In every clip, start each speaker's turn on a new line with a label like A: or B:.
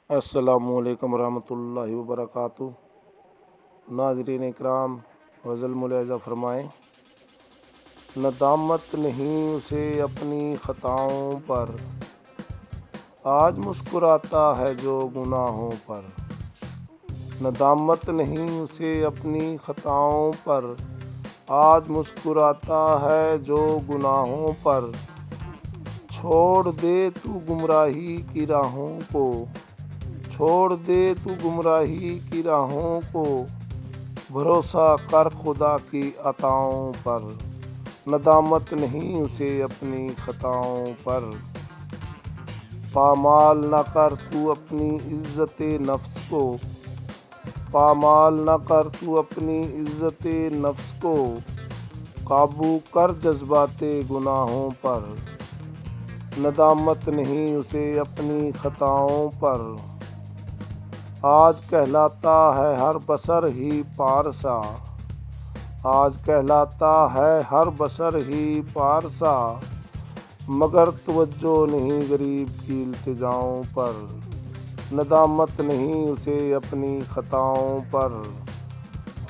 A: السلام علیکم ورحمۃ اللہ وبرکاتہ۔ ناظرین اکرام، غزل ملاحظہ فرمائیں۔ ندامت نہیں اسے اپنی خطاؤں پر، آج مسکراتا ہے جو گناہوں پر۔ ندامت نہیں اسے اپنی خطاؤں پر، آج مسکراتا ہے جو گناہوں پر۔ چھوڑ دے تو گمراہی کی راہوں کو، چھوڑ دے تو گمراہی کی راہوں کو، بھروسہ کر خدا کی عطاؤں پر۔ ندامت نہیں اسے اپنی خطاؤں پر۔ پامال نہ کر تو اپنی عزت نفس کو، پامال نہ کر تو اپنی عزت نفس کو، قابو کر جذبات گناہوں پر۔ ندامت نہیں اسے اپنی خطاؤں پر۔ آج کہلاتا ہے ہر بشر ہی پارسا، آج کہلاتا ہے ہر بشر ہی پارسا، مگر توجہ نہیں غریب کی التجاؤں پر۔ ندامت نہیں اسے اپنی خطاؤں پر۔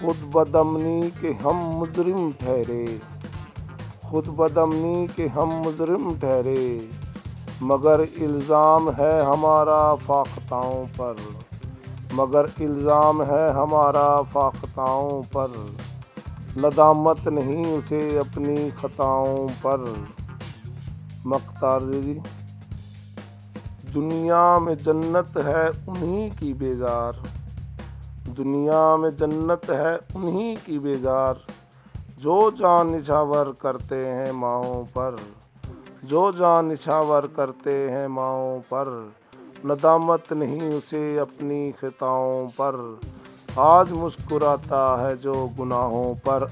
A: خود بدامنی کے ہم مجرم ٹھہرے، خود بدامنی کے ہم مجرم ٹھہرے، مگر الزام ہے ہمارا فاختاؤں پر، مگر الزام ہے ہمارا فاختاؤں پر۔ ندامت نہیں اسے اپنی خطاؤں پر۔ مختار جی، دنیا میں جنت ہے انہی کی بیزار، دنیا میں جنت ہے انہی کی بیزار، جو جان نچھاور کرتے ہیں ماؤں پر، جو جان نچھاور کرتے ہیں ماؤں پر۔ ندامت نہیں اسے اپنی خطاؤں پر، آج مسکراتا ہے جو گناہوں پر۔